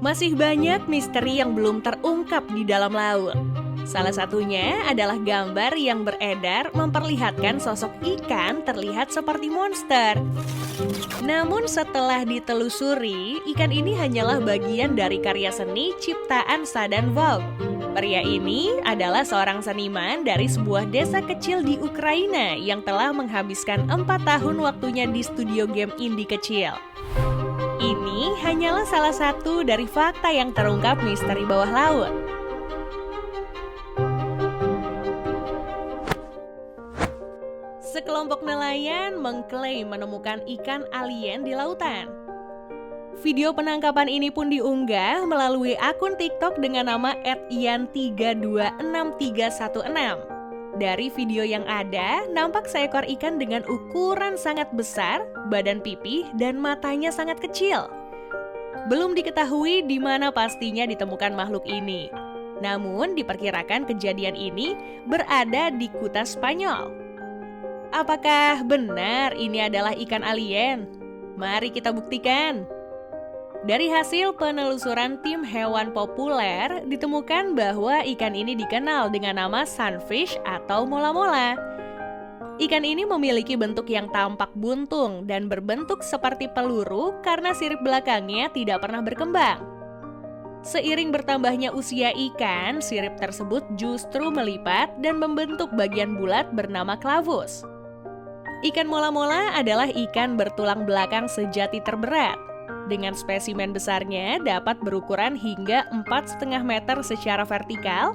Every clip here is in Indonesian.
Masih banyak misteri yang belum terungkap di dalam laut. Salah satunya adalah gambar yang beredar memperlihatkan sosok ikan terlihat seperti monster. Namun setelah ditelusuri, ikan ini hanyalah bagian dari karya seni ciptaan Sadan Vaughn. Pria ini adalah seorang seniman dari sebuah desa kecil di Ukraina yang telah menghabiskan 4 tahun waktunya di studio game indie kecil. Ini hanyalah salah satu dari fakta yang terungkap misteri bawah laut. Sekelompok nelayan mengklaim menemukan ikan alien di lautan. Video penangkapan ini pun diunggah melalui akun TikTok dengan nama @ian326316. Dari video yang ada, nampak seekor ikan dengan ukuran sangat besar, badan pipih, dan matanya sangat kecil. Belum diketahui di mana pastinya ditemukan makhluk ini. Namun, diperkirakan kejadian ini berada di Kuta Spanyol. Apakah benar ini adalah ikan alien? Mari kita buktikan. Dari hasil penelusuran tim hewan populer, ditemukan bahwa ikan ini dikenal dengan nama sunfish atau mola-mola. Ikan ini memiliki bentuk yang tampak buntung dan berbentuk seperti peluru karena sirip belakangnya tidak pernah berkembang. Seiring bertambahnya usia ikan, sirip tersebut justru melipat dan membentuk bagian bulat bernama clavus. Ikan mola-mola adalah ikan bertulang belakang sejati terberat. Dengan spesimen besarnya dapat berukuran hingga 4,5 meter secara vertikal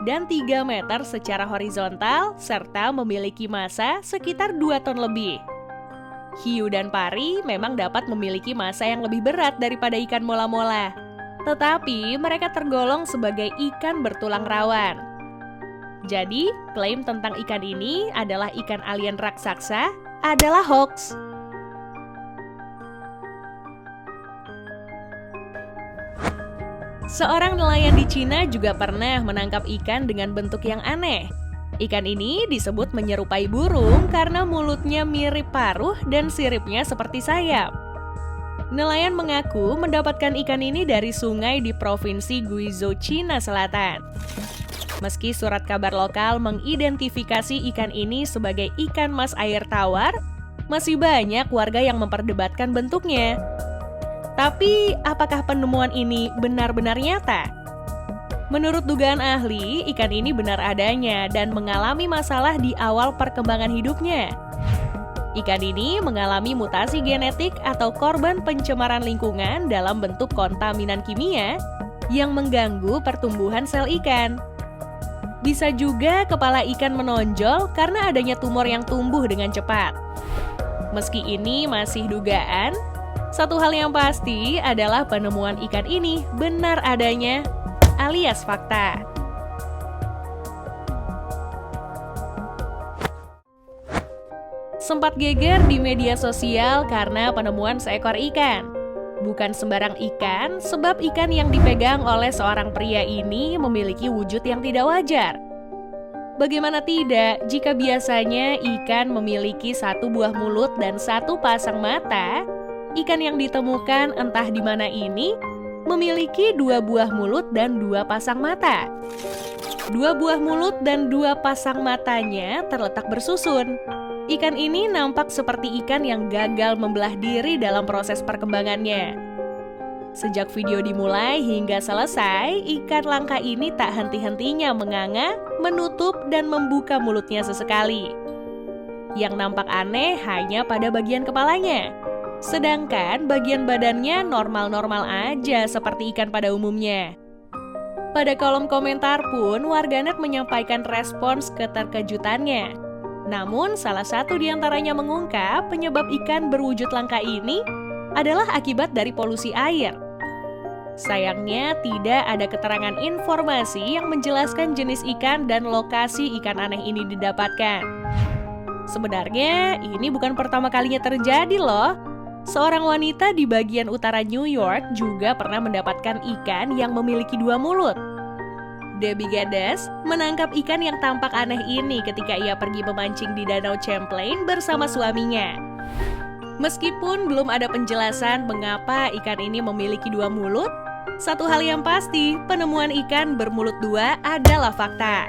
dan 3 meter secara horizontal serta memiliki massa sekitar 2 ton lebih. Hiu dan pari memang dapat memiliki massa yang lebih berat daripada ikan mola-mola, tetapi mereka tergolong sebagai ikan bertulang rawan. Jadi, klaim tentang ikan ini adalah ikan alien raksasa adalah hoax. Seorang nelayan di Cina juga pernah menangkap ikan dengan bentuk yang aneh. Ikan ini disebut menyerupai burung karena mulutnya mirip paruh dan siripnya seperti sayap. Nelayan mengaku mendapatkan ikan ini dari sungai di provinsi Guizhou, Cina Selatan. Meski surat kabar lokal mengidentifikasi ikan ini sebagai ikan mas air tawar, masih banyak warga yang memperdebatkan bentuknya. Tapi, apakah penemuan ini benar-benar nyata? Menurut dugaan ahli, ikan ini benar adanya dan mengalami masalah di awal perkembangan hidupnya. Ikan ini mengalami mutasi genetik atau korban pencemaran lingkungan dalam bentuk kontaminan kimia yang mengganggu pertumbuhan sel ikan. Bisa juga kepala ikan menonjol karena adanya tumor yang tumbuh dengan cepat. Meski ini masih dugaan, satu hal yang pasti adalah penemuan ikan ini benar adanya, alias fakta. Sempat geger di media sosial karena penemuan seekor ikan. Bukan sembarang ikan, sebab ikan yang dipegang oleh seorang pria ini memiliki wujud yang tidak wajar. Bagaimana tidak jika biasanya ikan memiliki satu buah mulut dan satu pasang mata? Ikan yang ditemukan entah di mana ini memiliki 2 buah mulut dan 2 pasang mata. 2 buah mulut dan 2 pasang matanya terletak bersusun. Ikan ini nampak seperti ikan yang gagal membelah diri dalam proses perkembangannya. Sejak video dimulai hingga selesai, ikan langka ini tak henti-hentinya menganga, menutup, dan membuka mulutnya sesekali. Yang nampak aneh hanya pada bagian kepalanya. Sedangkan bagian badannya normal-normal aja seperti ikan pada umumnya. Pada kolom komentar pun warganet menyampaikan respons keterkejutannya. Namun salah satu diantaranya mengungkap penyebab ikan berwujud langka ini adalah akibat dari polusi air. Sayangnya tidak ada keterangan informasi yang menjelaskan jenis ikan dan lokasi ikan aneh ini didapatkan. Sebenarnya ini bukan pertama kalinya terjadi loh. Seorang wanita di bagian utara New York juga pernah mendapatkan ikan yang memiliki 2 mulut. Debbie Geddes menangkap ikan yang tampak aneh ini ketika ia pergi memancing di Danau Champlain bersama suaminya. Meskipun belum ada penjelasan mengapa ikan ini memiliki 2 mulut, Satu hal yang pasti, penemuan ikan bermulut dua adalah fakta.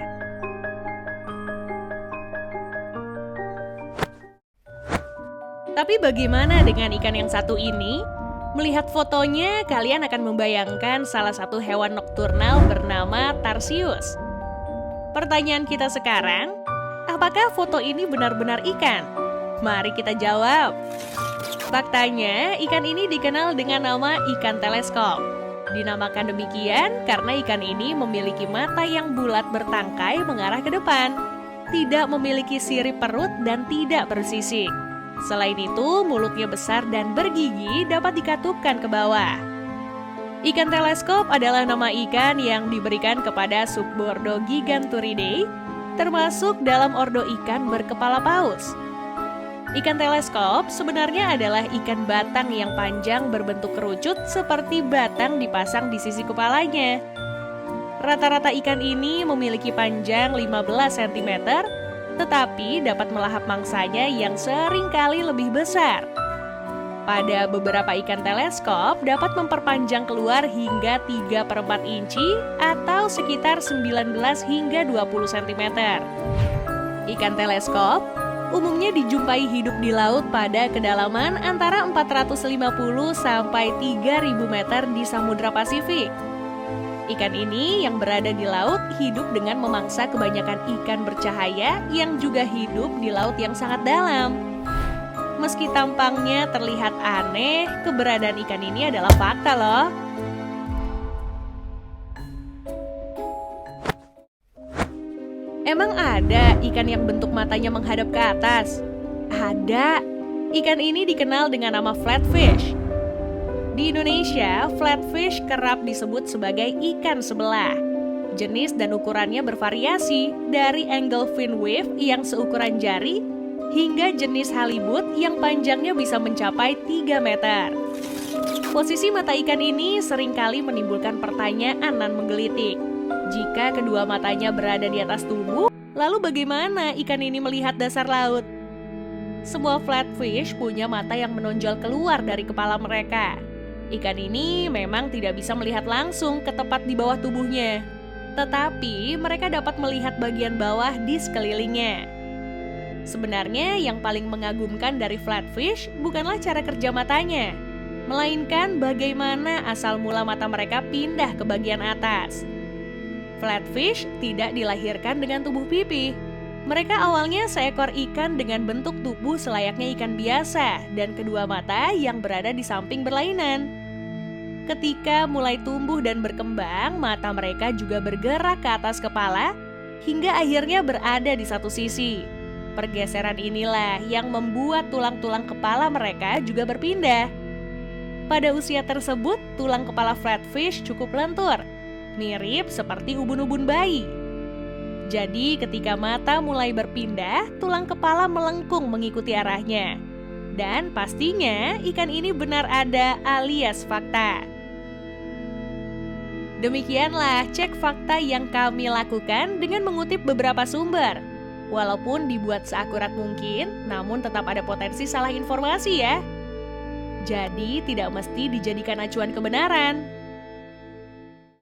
Tapi bagaimana dengan ikan yang satu ini? Melihat fotonya, kalian akan membayangkan salah satu hewan nokturnal bernama Tarsius. Pertanyaan kita sekarang, apakah foto ini benar-benar ikan? Mari kita jawab. Faktanya, ikan ini dikenal dengan nama ikan teleskop. Dinamakan demikian karena ikan ini memiliki mata yang bulat bertangkai mengarah ke depan, tidak memiliki sirip perut dan tidak bersisik. Selain itu, mulutnya besar dan bergigi dapat dikatupkan ke bawah. Ikan teleskop adalah nama ikan yang diberikan kepada subordo Giganturidae, termasuk dalam ordo ikan berkepala paus. Ikan teleskop sebenarnya adalah ikan batang yang panjang berbentuk kerucut seperti batang dipasang di sisi kepalanya. Rata-rata ikan ini memiliki panjang 15 cm, tetapi dapat melahap mangsanya yang seringkali lebih besar. Pada beberapa ikan teleskop dapat memperpanjang keluar hingga 3/4 inci atau sekitar 19 hingga 20 cm. Ikan teleskop umumnya dijumpai hidup di laut pada kedalaman antara 450 sampai 3.000 meter di Samudra Pasifik. Ikan ini yang berada di laut hidup dengan memangsa kebanyakan ikan bercahaya yang juga hidup di laut yang sangat dalam. Meski tampangnya terlihat aneh, keberadaan ikan ini adalah fakta loh. Emang ada ikan yang bentuk matanya menghadap ke atas? Ada. Ikan ini dikenal dengan nama flatfish. Di Indonesia, flatfish kerap disebut sebagai ikan sebelah. Jenis dan ukurannya bervariasi dari anglefish wave yang seukuran jari hingga jenis halibut yang panjangnya bisa mencapai 3 meter. Posisi mata ikan ini seringkali menimbulkan pertanyaan dan menggelitik. Jika kedua matanya berada di atas tubuh, lalu bagaimana ikan ini melihat dasar laut? Semua flatfish punya mata yang menonjol keluar dari kepala mereka. Ikan ini memang tidak bisa melihat langsung ke tepat di bawah tubuhnya, tetapi mereka dapat melihat bagian bawah di sekelilingnya. Sebenarnya yang paling mengagumkan dari flatfish bukanlah cara kerja matanya, melainkan bagaimana asal mula mata mereka pindah ke bagian atas. Flatfish tidak dilahirkan dengan tubuh pipih. Mereka awalnya seekor ikan dengan bentuk tubuh selayaknya ikan biasa dan kedua mata yang berada di samping berlainan. Ketika mulai tumbuh dan berkembang, mata mereka juga bergerak ke atas kepala hingga akhirnya berada di satu sisi. Pergeseran inilah yang membuat tulang-tulang kepala mereka juga berpindah. Pada usia tersebut, tulang kepala flatfish cukup lentur, mirip seperti ubun-ubun bayi. Jadi ketika mata mulai berpindah, tulang kepala melengkung mengikuti arahnya. Dan pastinya ikan ini benar ada alias fakta. Demikianlah cek fakta yang kami lakukan dengan mengutip beberapa sumber. Walaupun dibuat seakurat mungkin, namun tetap ada potensi salah informasi ya. Jadi tidak mesti dijadikan acuan kebenaran.